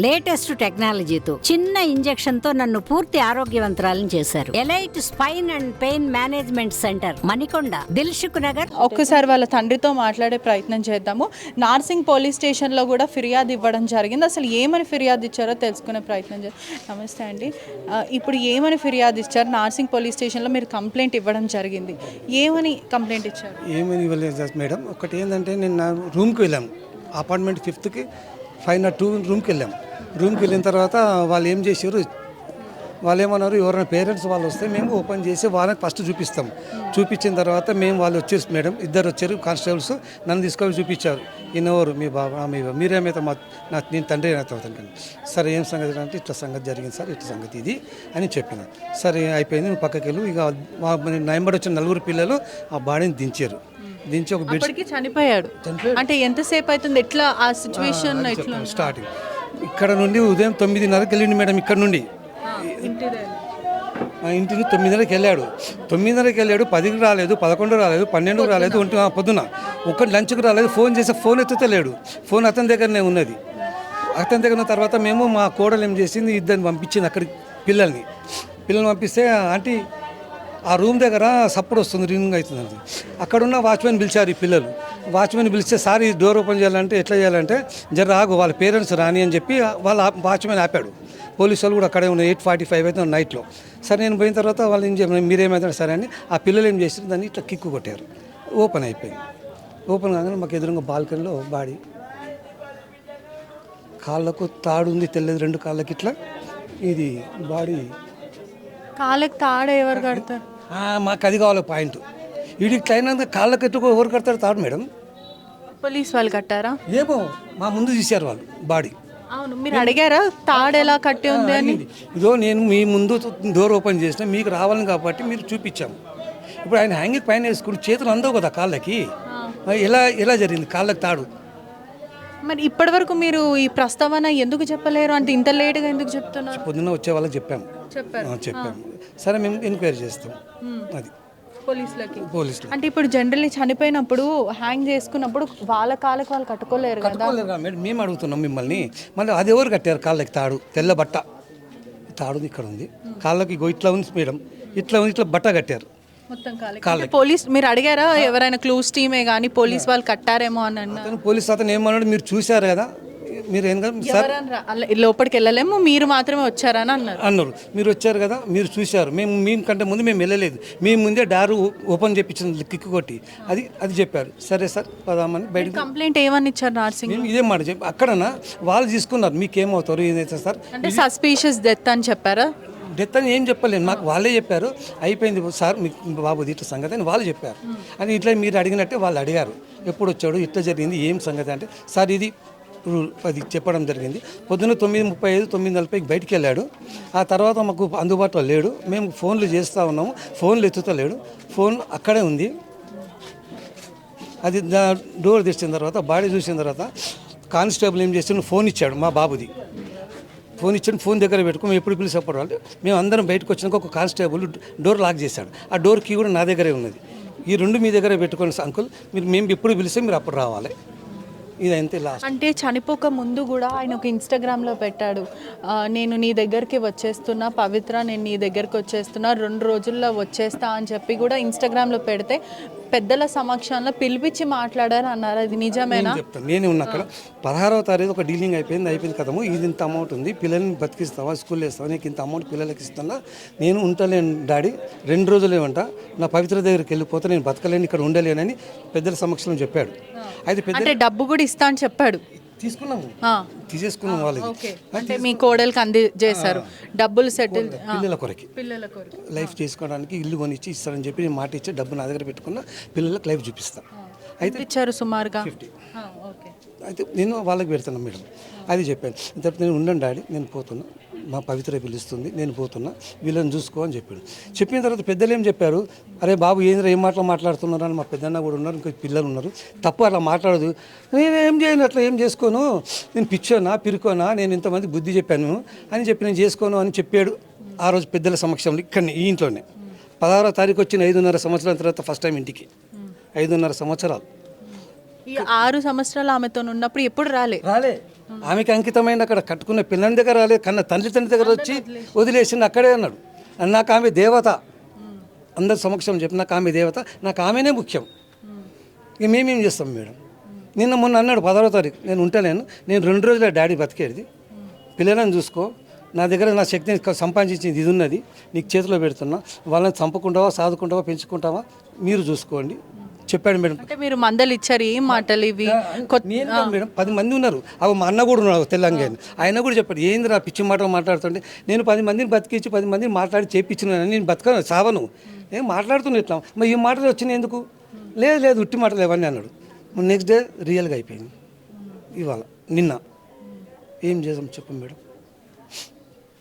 Latest టెక్నాలజీతో చిన్న injection తో నన్ను పూర్తి ఆరోగ్యవంతురాలను చేశారు. Elite spine and pain management centre, Manikonda, Dilsukh Nagar. ఒక్కసారి వాళ్ళ తండ్రితో మాట్లాడే ప్రయత్నం చేద్దాము. నార్సింగ్ పోలీస్ స్టేషన్లో కూడా ఫిర్యాదు ఇవ్వడం జరిగింది. అసలు ఏమని ఫిర్యాదు ఇచ్చారో తెలుసుకునే ప్రయత్నం చేద్దాం. నమస్తే అండి, ఇప్పుడు ఏమని ఫిర్యాదు ఇచ్చారు? నార్సింగ్ పోలీస్ స్టేషన్లో మీరు కంప్లైంట్ ఇవ్వడం జరిగింది. ఏమని కంప్లైంట్ ఇచ్చారు? ఏమని ఇవ్వలేదు మేడం. ఒకటి ఏంటంటే నేను నా రూమ్కి వెళ్ళాము, అపార్ట్మెంట్ 5th 502 రూమ్కి వెళ్ళాము. రూమ్కి వెళ్ళిన తర్వాత వాళ్ళు ఏం చేశారు, వాళ్ళు ఏమన్నారు, ఎవరైనా పేరెంట్స్ వాళ్ళు వస్తే మేము ఓపెన్ చేసి వాళ్ళకి ఫస్ట్ చూపిస్తాం. చూపించిన తర్వాత మేము వాళ్ళు వచ్చేసి మేడం ఇద్దరు వచ్చారు కానిస్టేబుల్స్, నన్ను తీసుకొని చూపించారు. ఈయనెవరు, మీ బాబా, మీరేమైతే నేను తండ్రి అవుతాను. సరే ఏం సంగతి అంటే ఇట్లా సంగతి జరిగింది సార్, ఇట్లా సంగతి ఇది అని చెప్పిన. సరే అయిపోయింది, నువ్వు పక్కకి వెళ్ళు. ఇక నయంబడి వచ్చిన 4 పిల్లలు ఆ బాడీని దించారు. దించి ఒక బెడ్ చనిపోయాడు. అంటే ఎంతసేపు అవుతుంది, ఎట్లా ఆ సిచ్యువేషన్? స్టార్టింగ్ ఇక్కడ నుండి ఉదయం 9:30కి వెళ్ళింది మేడం. ఇక్కడ నుండి ఇంటిని 9:30కి వెళ్ళాడు. 9:30కి వెళ్ళాడు, 10కి రాలేదు, 11 రాలేదు, 12 రాలేదు, పొద్దున ఒక్కటి లంచ్కి రాలేదు. ఫోన్ చేస్తే ఫోన్ ఎత్తుతలేడు. ఫోన్ అతని దగ్గరనే ఉన్నది. అతని దగ్గర ఉన్న తర్వాత మేము మా కోడలు ఏం చేసింది, ఇద్దరిని పంపించింది అక్కడికి. పిల్లల్ని పంపిస్తే ఆంటీ ఆ రూమ్ దగ్గర సప్పుడు వస్తుంది, రింగ్ అవుతుంది. అక్కడున్న వాచ్మెన్ పిలిచారు. ఈ పిల్లలు వాచ్మెన్ పిలిస్తే సార్ ఈ డోర్ ఓపెన్ చేయాలంటే ఎట్లా చేయాలంటే జర ఆగు, వాళ్ళ పేరెంట్స్ రాని అని చెప్పి వాళ్ళ వాచ్మెన్ ఆపాడు. పోలీసు వాళ్ళు కూడా అక్కడే ఉన్నాయి. 8:45 అయితే నైట్లో. సరే నేను పోయిన తర్వాత వాళ్ళు ఏం చెప్పారు, మీరేమైతే సరే అని ఆ పిల్లలు ఏం చేశారు, దాన్ని ఇట్లా కిక్కు కొట్టారు. ఓపెన్ అయిపోయింది. ఓపెన్ కాగానే మాకు ఎదురుగా బాల్కనీలో బాడీ, కాళ్ళకు తాడు ఉంది, తెల్లది 2 కాళ్ళకి ఇట్లా. ఇది బాడీ కాళ్ళకి తాడు ఎవరు కడతారు? మాకు అది కావాలి పాయింట్. వీడికి అయినందుకు కాళ్ళకి ఎత్తుకో ఎవరు కడతారు తాడు మేడం? పోలీస్ వాళ్ళు కట్టారా? ఏమో మా ముందు తీశారు వాళ్ళు బాడీ. అవును, మీరు అడిగారా తాడు ఎలా కట్టి ఉంది అని? ఇదో నేను మీ ముందు డోర్ ఓపెన్ చేసిన, మీకు రావాలని కాబట్టి మీరు చూపించాము. ఇప్పుడు ఆయన హ్యాంగింగ్ పైన వేసుకుని చేతులు అందవు కదా కాళ్ళకి, ఎలా జరిగింది కాళ్ళకి తాడు? మరి ఇప్పటి వరకు మీరు ఈ ప్రస్తావన ఎందుకు చెప్పలేరు? అంటే ఇంత లేట్గా ఎందుకు చెప్తున్నారు? పొద్దున్న వచ్చే వాళ్ళకి చెప్పాము. సరే మేము ఎంక్వైరీ చేస్తాం. అది పోలీసులు అంటే ఇప్పుడు జనరల్లీ చనిపోయినప్పుడు హ్యాంగ్ చేసుకున్నప్పుడు వాళ్ళ కాళ్ళకి వాళ్ళు కట్టుకోలేరు కదా మేడం. మేము అడుగుతున్నాం మిమ్మల్ని, మళ్ళీ అది ఎవరు కట్టారు కాళ్ళకి తాడు? తెల్ల బట్ట తాడు ఇక్కడ ఉంది, కాళ్ళకి ఇట్లా ఉంది మేడం, ఇట్లా ఉంది, ఇట్లా బట్ట కట్టారు మొత్తం కాళ్ళకి. పోలీస్ మీరు అడిగారా ఎవరైనా క్లూస్ టీమే కానీ పోలీస్ వాళ్ళు కట్టారేమో అని అన్నారు? పోలీస్ అతను ఏమన్నాడు, మీరు చూశారు కదా, మీరు ఏం సార్ లోపలికి వెళ్ళలేము, మీరు మాత్రమే వచ్చారని అన్నారు. మీరు వచ్చారు కదా, మీరు చూశారు, మేము కంటే ముందు మేము వెళ్ళలేదు, మేము ముందే డారు ఓపెన్ చేయించిన కిక్కు కొట్టి అది చెప్పారు. సరే సార్ పదామని బయట కంప్లైంట్ ఏమని ఇచ్చారు నార్సింగ్? ఇదే మాట చెప్పి అక్కడనా వాళ్ళు తీసుకున్నారు. మీకేమవుతారు ఏదైతే సార్ అంటే సస్పీషియస్ డెత్ అని చెప్పారా? డెత్ అని ఏం చెప్పలేను, మాకు వాళ్ళే చెప్పారు. అయిపోయింది సార్ మీకు బాబు ఇట్లా సంగతి అని వాళ్ళు చెప్పారు. అని ఇట్లా మీరు అడిగినట్టే వాళ్ళు అడిగారు, ఎప్పుడు వచ్చాడు, ఇట్లా జరిగింది, ఏం సంగతి అంటే సార్ ఇది అది చెప్పడం జరిగింది. పొద్దున్న 9:35 9:40కి బయటికి వెళ్ళాడు. ఆ తర్వాత మాకు అందుబాటులో లేడు. మేము ఫోన్లు చేస్తూ ఉన్నాము, ఫోన్లు ఎత్తుతలేడు. ఫోన్ అక్కడే ఉంది. అది డోర్ తెచ్చిన తర్వాత బాడీ చూసిన తర్వాత కానిస్టేబుల్ ఏం చేస్తాడు, ఫోన్ ఇచ్చాడు మా బాబుది. ఫోన్ ఇచ్చాడు, ఫోన్ దగ్గర పెట్టుకుని మేము ఎప్పుడు పిలిచేప్పుడు అంటే మేము అందరం బయటకు వచ్చినాక ఒక కానిస్టేబుల్ డోర్ లాక్ చేశాడు. ఆ డోర్ కీ కూడా నా దగ్గరే ఉన్నది. ఈ 2 మీ దగ్గర పెట్టుకోండి అంకుల్, మేము ఎప్పుడు పిలిస్తే మీరు అప్పుడు రావాలి. ఇదంతే లాస్ట్. అంటే చనిపోక ముందు కూడా ఆయన ఒక ఇన్స్టాగ్రామ్లో పెట్టాడు, నేను నీ దగ్గరికి వచ్చేస్తున్నా పవిత్ర, నేను నీ దగ్గరికి వచ్చేస్తున్నా, 2 రోజుల్లో వచ్చేస్తా అని చెప్పి కూడా ఇన్స్టాగ్రామ్లో పెడితే పెద్దల సమక్షంలో పిలిపించి మాట్లాడారు అన్నారు. అది నిజమేనా? చెప్తాను, నేనే ఉన్నా అక్కడ. 16వ తారీఖు ఒక డీలింగ్ అయిపోయింది కదము, ఇది ఇంత అమౌంట్ ఉంది, పిల్లల్ని బతికిస్తావా, స్కూల్లో వేస్తావా, నీకు ఇంత అమౌంట్ పిల్లలకి ఇస్తున్నా, నేను ఉండలేను డాడీ, 2 రోజులే ఉంటా, నా పవిత్ర దగ్గరికి వెళ్ళిపోతే నేను బతకలేను, ఇక్కడ ఉండలేనని పెద్దల సమక్షంలో చెప్పాడు. అయితే డబ్బు కూడా ఇస్తా అని చెప్పాడు. తీసేసుకున్నాం వాళ్ళకి. అంటే మీ కోడలికి అందజేశారు డబ్బులు, సెటిల్ పిల్లల కొరకి లైఫ్ చేసుకోవడానికి ఇల్లు కొనిచ్చి ఇస్తారని చెప్పి నేను మాట ఇచ్చి డబ్బు నా దగ్గర పెట్టుకున్న, పిల్లలకు లైఫ్ చూపిస్తాను. అయితే ఇచ్చారు సుమారుగా 50. అయితే నేను వాళ్ళకి పెడుతున్నాను మేడం, అది చెప్పాను. తర్వాత నేను ఉండండి డాడీ, నేను పోతున్నా, మా పవిత్ర పిలుస్తుంది, నేను పోతున్నా, వీళ్ళని చూసుకో అని చెప్పాడు. చెప్పిన తర్వాత పెద్దలు ఏం చెప్పారు, అరే బాబు ఏం మాటలు మాట్లాడుతున్నారు అని. మా పెద్దన్న కూడా ఉన్నారు, ఇంకా పిల్లలు ఉన్నారు, తప్పు అట్లా మాట్లాడదు, నేను ఏం చేయను, అట్లా ఏం చేసుకోను, నేను పిచ్చోనా పిరుకోనా, నేను ఇంతమంది బుద్ధి చెప్పాను అని చెప్పి నేను చేసుకోను అని చెప్పాడు. ఆ రోజు పెద్దల సమక్షంలో ఇక్కడ ఈ ఇంట్లోనే 16వ తారీఖు వచ్చిన 5.5 సంవత్సరాల తర్వాత ఫస్ట్ టైం ఇంటికి. 5.5 సంవత్సరాలు. ఈ 6 సంవత్సరాలు ఆమెతో ఉన్నప్పుడు ఎప్పుడు రాలే. ఆమెకి అంకితమైన అక్కడ కట్టుకున్న పిల్లని దగ్గర రాలేదు, కన్న తండ్రి దగ్గర వచ్చి వదిలేసింది అక్కడే అన్నాడు. నాకు ఆమె దేవత, అందరి సమక్షం చెప్పి నాకు ఆమె దేవత, నాకు ఆమెనే ముఖ్యం. ఇక మేమేం చేస్తాం మేడం? నిన్న మొన్న అన్నాడు 10వ తారీఖు నేను ఉంటలేను, నేను 2 రోజుల డాడీ బతికేది, పిల్లలను చూసుకో, నా దగ్గర నా శక్తిని సంపాదించింది ఇది ఉన్నది, నీకు చేతిలో పెడుతున్నా, వాళ్ళని చంపుకుంటావా సాదుకుంటావా పెంచుకుంటావా మీరు చూసుకోండి చెప్పాడు మేడం. అంటే మీరు మందలు ఇచ్చారు, ఏం మాటలు ఇవి? నేను కాదు మేడం, 10 మంది ఉన్నారు. అవి మా అన్న కూడా ఉన్నాడు తెలంగాణ, ఆయన కూడా చెప్పాడు ఏంది రా పిచ్చి మాటలు మాట్లాడుతుంటే, నేను 10 మందిని బతికించి 10 మందిని మాట్లాడి చేపించినాను, నేను బతకను సావను, ఏం మాట్లాడుతున్నా ఇట్లా, మరి ఈ మాటలు వచ్చినాయి ఎందుకు? లేదు ఉట్టి మాటలు ఇవన్నీ అన్నాడు. నెక్స్ట్ డే రియల్గా అయిపోయింది. ఇవాళ నిన్న ఏం చేసాం చెప్పు మేడం?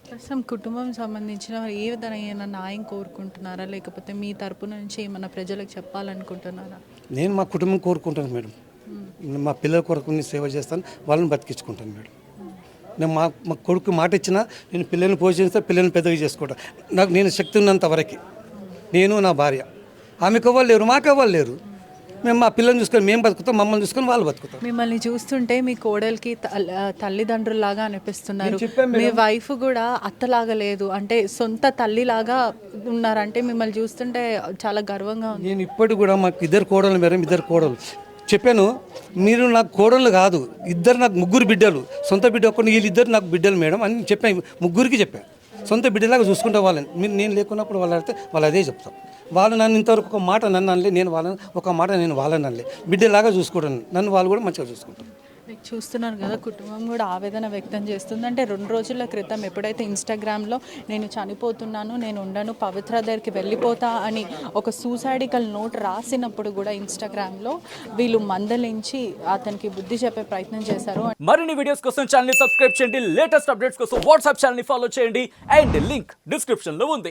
ప్రస్తుతం కుటుంబం సంబంధించిన ఏ విధమైన న్యాయం కోరుకుంటున్నారా, లేకపోతే మీ తరపున నుంచి ఏమన్నా ప్రజలకు చెప్పాలనుకుంటున్నారా? నేను మా కుటుంబం కోరుకుంటాను మేడం, మా పిల్లల కొరకు నేను సేవ చేస్తాను, వాళ్ళని బతికించుకుంటాను మేడం. నేను మా కొడుకు మాట ఇచ్చినా నేను పిల్లల్ని పోషిస్తే పిల్లల్ని పెద్దగా చేసుకుంటాను. నేను శక్తి ఉన్నంత వరకు నేను నా భార్య, ఆమెకు ఎవ్వరు లేరు, మాకు ఎవ్వరు లేరు, మేము మా పిల్లల్ని చూసుకొని మేము బతుకుతాం, మమ్మల్ని చూసుకొని వాళ్ళు బతుకుతాం. మిమ్మల్ని చూస్తుంటే మీ కోడలికి తల్లిదండ్రుల్లాగా అనిపిస్తున్నారు, మీ వైఫ్ కూడా అత్తలాగా లేదు, అంటే సొంత తల్లిలాగా ఉన్నారంటే మిమ్మల్ని చూస్తుంటే చాలా గర్వంగా ఉంది. నేను ఇప్పటికి కూడా మాకు 2 కోడలు మేడం, 2 కోడలు చెప్పాను, మీరు నాకు కోడళ్ళు కాదు, ఇద్దరు నాకు 3 బిడ్డలు, సొంత బిడ్డ ఒక్కడిని, వీళ్ళిద్దరు నాకు బిడ్డలు మేడం అని చెప్పాను, 3కి చెప్పాను, సొంత బిడ్డలాగా చూసుకుంటే వాళ్ళని. మీరు నేను లేకున్నప్పుడు వాళ్ళు అడిగితే వాళ్ళు అదే చెప్తాం. వాళ్ళు నన్ను ఇంతవరకు ఒక మాట నన్ను అనలే, నేను వాళ్ళని ఒక మాట నేను వాళ్ళని అనలే, బిడ్డలాగా చూసుకోవడం, నన్ను వాళ్ళు కూడా మంచిగా చూసుకుంటారు. చూస్తున్నారు కదా, కుటుంబం కూడా ఆవేదన వ్యక్తం చేస్తుంది. అంటే 2 రోజుల క్రితం ఎప్పుడైతే ఇన్స్టాగ్రామ్లో నేను చనిపోతున్నాను, నేను ఉండను, పవిత్ర దగ్గరికి వెళ్ళిపోతా అని ఒక సూసైడికల్ నోట్ రాసినప్పుడు కూడా ఇన్స్టాగ్రామ్లో వీళ్ళు మందలించి అతనికి బుద్ధి చెప్పే ప్రయత్నం చేశారు. మరిన్ని వీడియోస్ కోసం ఛానల్ ని సబ్స్క్రైబ్ చేయండి, లేటెస్ట్ అప్డేట్స్ కోసం వాట్సాప్ ఛానల్ ని ఫాలో చేయండి, అండ్ లింక్ డిస్క్రిప్షన్ లో ఉంది.